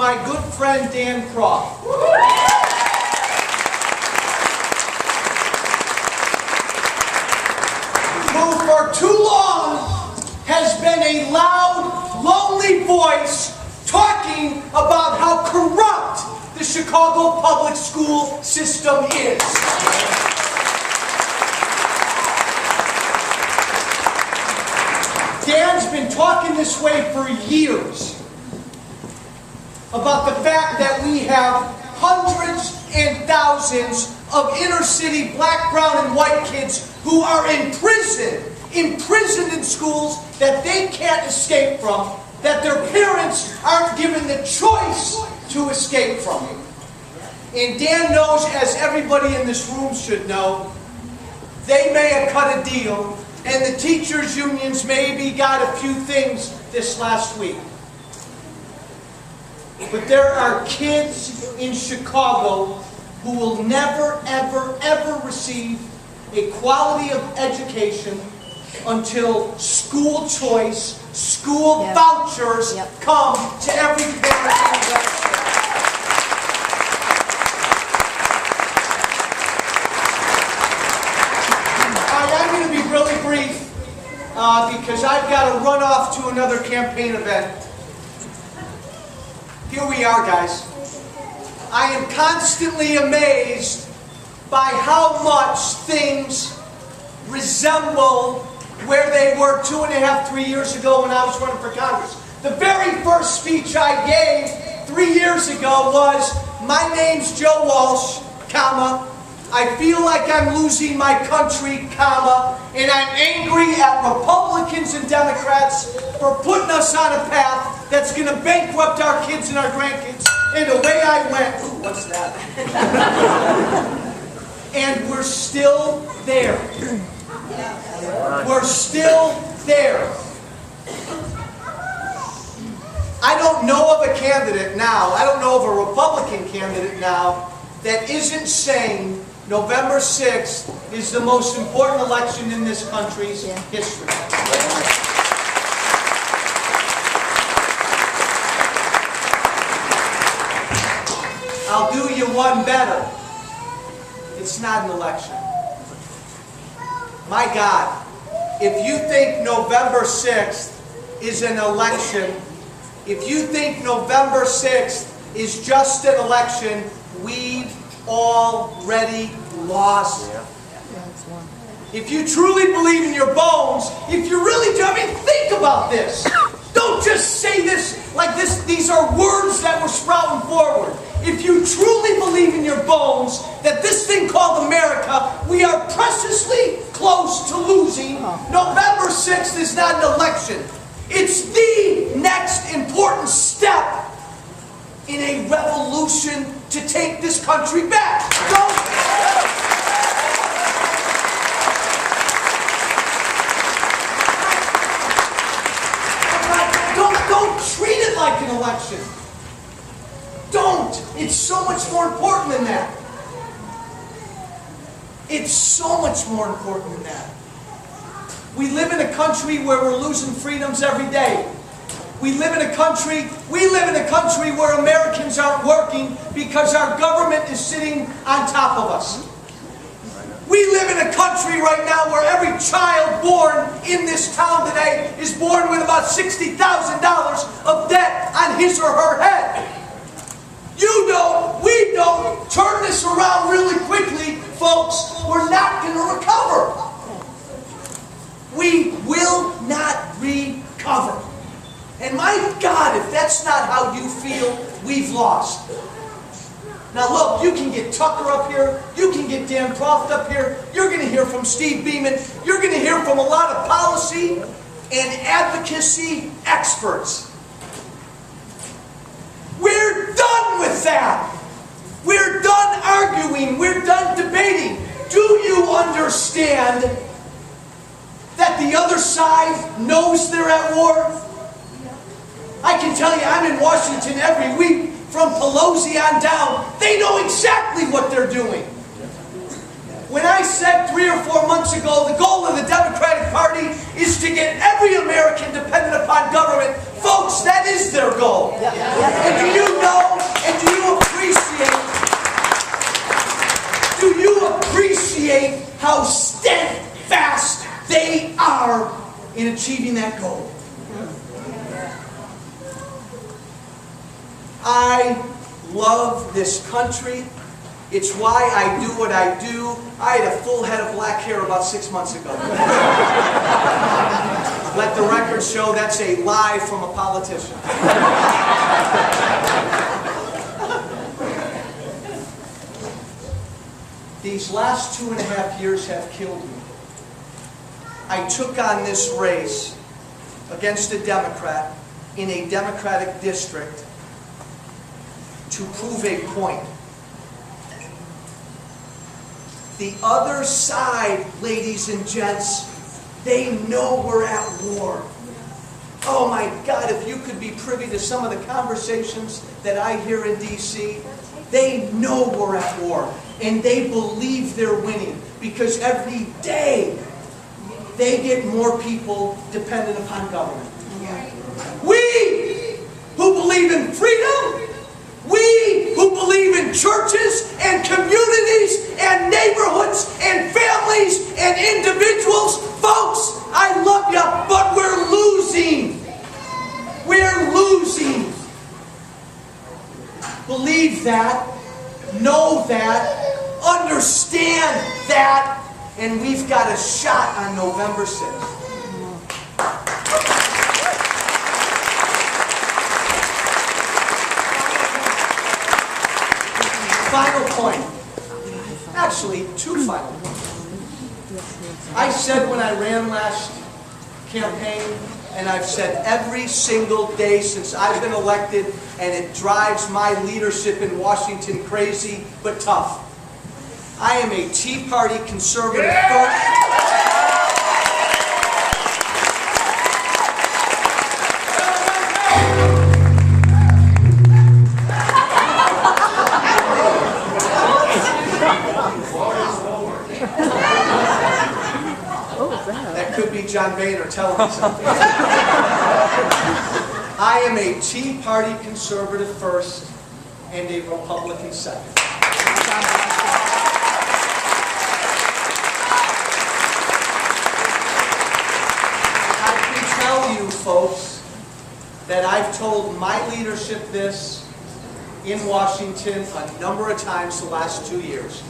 my good friend Dan Croft. Who for too long has been a loud, lonely voice talking about how corrupt the Chicago public school system is. Dan's been talking this way for years about the fact that we have hundreds and thousands of inner city black, brown, and white kids who are imprisoned in schools that they can't escape from, that their parents aren't given the choice to escape from. And Dan knows, as everybody in this room should know, they may have cut a deal, and the teachers' unions maybe got a few things this last week. But there are kids in Chicago who will never, ever, ever receive a quality of education until school choice, school vouchers come to every parent in the state. I'm going to be really brief because I've got to run off to another campaign event. Here we are, guys. I am constantly amazed by how much things resemble where they were 2.5, 3 years ago when I was running for Congress. The very first speech I gave 3 years ago was, "My name's Joe Walsh, comma, I feel like I'm losing my country, comma, and I'm angry at Republicans and Democrats for putting us on a path that's going to bankrupt our kids and our grandkids." And away I went. Ooh, what's that? And we're still there. We're still there. I don't know of a candidate now, I don't know of a Republican candidate now that isn't saying November 6th is the most important election in this country's history. I'll do you one better. It's not an election. My God, if you think November 6th is an election, if you think November 6th is just an election, we've already lost. If you truly believe in your bones, if you really do, I mean, think about this. Don't just say this like this. These are words that were sprouting forward. If you truly believe in your bones that this thing called America, we are preciously close to losing, November 6th is not an election. It's the next important step in a revolution to take this country back. Don't treat it like an election. Don't. It's so much more important than that. It's so much more important than that. We live in a country where we're losing freedoms every day. We live in a country where Americans aren't working because our government is sitting on top of us. We live in a country right now where every child born in this town today is born with about $60,000 of debt on his or her head. You don't, we don't turn this around really quickly, folks, we're not going to recover. We will not recover. And my God, if that's not how you feel, we've lost. Now look, you can get Tucker up here, you can get Dan Croft up here, you're going to hear from Steve Beeman, you're going to hear from a lot of policy and advocacy experts. We're done with that. We're done arguing, we're done debating. Do you understand that the other side knows they're at war? I can tell you, I'm in Washington every week. From Pelosi on down, they know exactly what they're doing. When I said 3 or 4 months ago, the goal of the Democratic Party is to get every American dependent upon government, folks, Folks, that is their goal. And do you know, and do you appreciate how steadfast they are in achieving that goal? I love this country. It's why I do what I do. I had a full head of black hair about 6 months ago. Let the record show that's a lie from a politician. These last 2.5 years have killed me. I took on this race against a Democrat in a Democratic district to prove a point. The other side, ladies and gents, they know we're at war. Oh my God, if you could be privy to some of the conversations that I hear in D.C., they know we're at war. And they believe they're winning because every day they get more people dependent upon government. We who believe in freedom, we who believe in churches and communities and neighborhoods and families and individuals, folks, I love you, but we're losing. We're losing. Believe that, know that, understand that, and we've got a shot on November 6th. Final point. Actually, two final points. I said when I ran last campaign, and I've said every single day since I've been elected, and it drives my leadership in Washington crazy, but tough. I am a Tea Party conservative first. That could be John Boehner telling me something. I am a Tea Party conservative first and a Republican second. I can tell you, folks, that I've told my leadership this in Washington a number of times the last 2 years.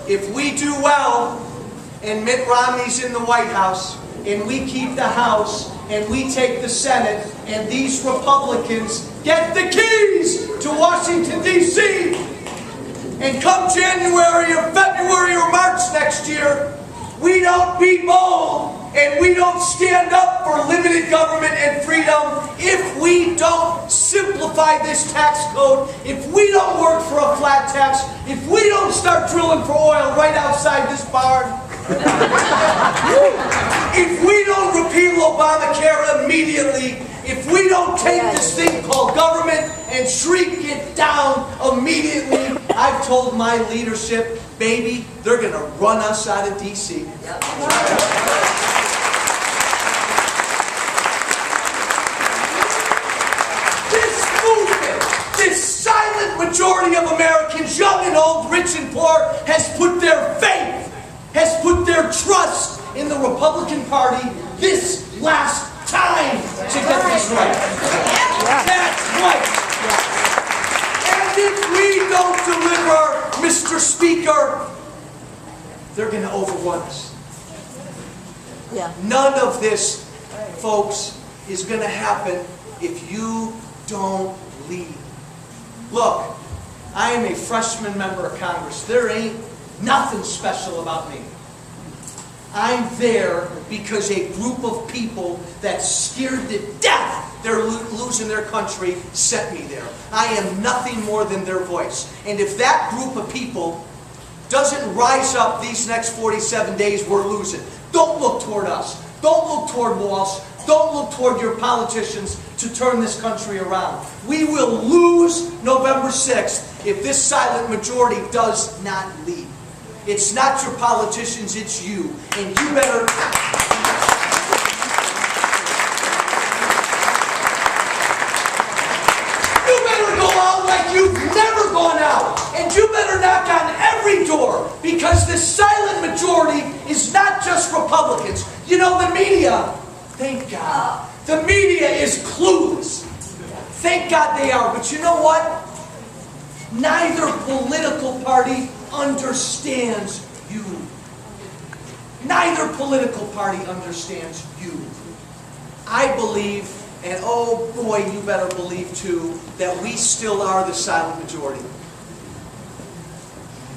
If we do well, and Mitt Romney's in the White House, and we keep the House, and we take the Senate, and these Republicans get the keys to Washington, D.C., and come January or February or March next year, we don't be bold, and we don't stand up for limited government and freedom, if we don't simplify this tax code, if we don't work for a flat tax, if we don't start drilling for oil right outside this barn, if we don't repeal Obamacare immediately, if we don't take this thing called government and shrink it down immediately, I've told my leadership, baby, they're going to run us out of D.C. This movement, this silent majority of Americans, young and old, rich and poor, has put their faith, has put their trust in the Republican Party this last time to get this right. That's right. And if we don't deliver, Mr. Speaker, they're going to overrun us. None of this, folks, is going to happen if you don't lead. Look, I am a freshman member of Congress. There ain't nothing special about me. I'm there because a group of people that's scared to death they're losing their country sent me there. I am nothing more than their voice. And if that group of people doesn't rise up these next 47 days, we're losing. Don't look toward us. Don't look toward Walsh. Don't look toward your politicians to turn this country around. We will lose November 6th if this silent majority does not lead. It's not your politicians, it's you. And you better... you've never gone out. And you better knock on every door, because the silent majority is not just Republicans. You know, the media, thank God, the media is clueless. Thank God they are. But you know what? Neither political party understands you. Neither political party understands you. I believe, and oh boy, you better believe too, that we still are the silent majority.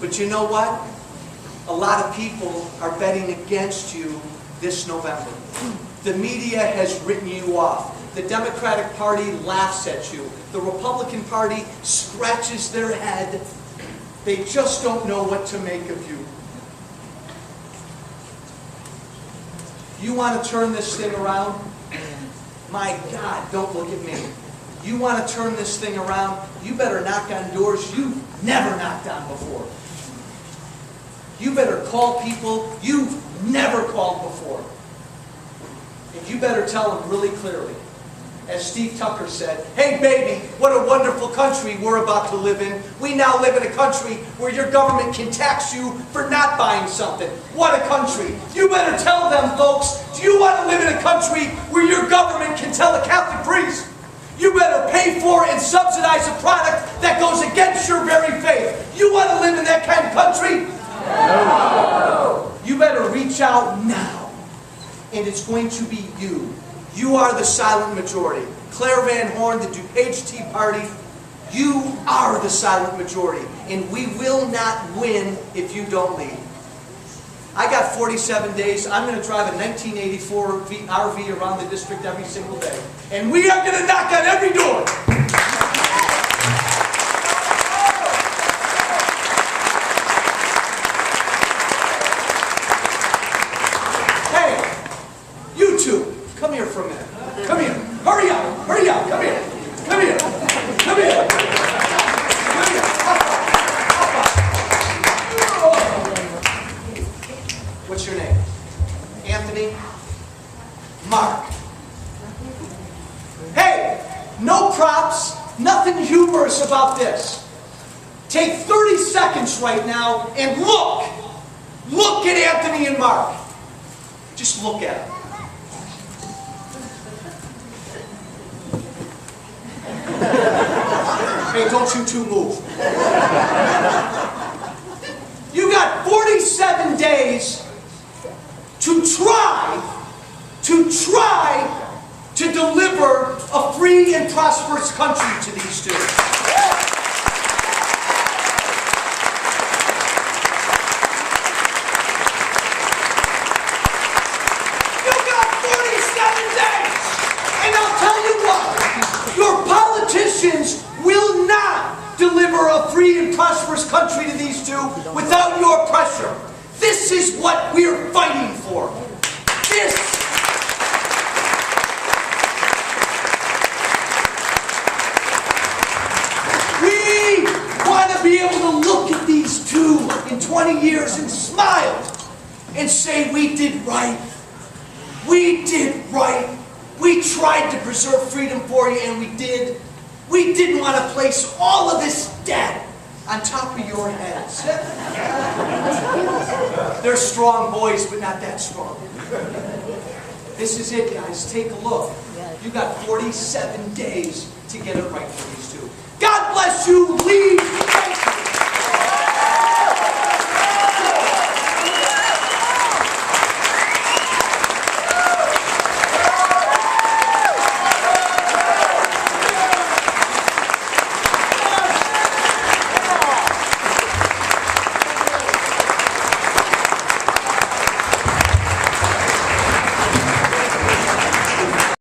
But you know what? A lot of people are betting against you this November. The media has written you off. The Democratic Party laughs at you. The Republican Party scratches their head. They just don't know what to make of you. You want to turn this thing around? My God, don't look at me. You want to turn this thing around? You better knock on doors you've never knocked on before. You better call people you've never called before. And you better tell them really clearly, as Steve Tucker said, hey baby, what a wonderful country we're about to live in. We now live in a country where your government can tax you for not buying something. What a country. You better tell them, folks, do you want to live in a country where your government can tell a Catholic priest, you better pay for and subsidize a product that goes against your very faith? You want to live in that kind of country? No. You better reach out now. And it's going to be you. You are the silent majority. Claire Van Horn, the DuPage Tea Party, you are the silent majority. And we will not win if you don't lead. I got 47 days. I'm going to drive a 1984 RV around the district every single day. And we are going to knock on every door. Come here for a minute. Come here. Hurry up. Hurry up. Come here. Come here. Come here. Come here. What's your name? Anthony? Mark. Hey, no props, nothing humorous about this. Take 30 seconds right now and look. Look at Anthony and Mark. Just look at them. Hey, don't you two move. You got 47 days to try to deliver a free and prosperous country to these two. You got 47 days! And I'll tell you what, your politicians will not deliver a free and prosperous country to these two without your pressure. This is what we're fighting for. This. We want to be able to look at these two in 20 years and smile and say we did right. We did right. We tried to preserve freedom for you, and we did. We didn't want to place all of this debt on top of your heads. They're strong boys, but not that strong. This is it, guys. Take a look. You got 47 days to get it right for these two. God bless you.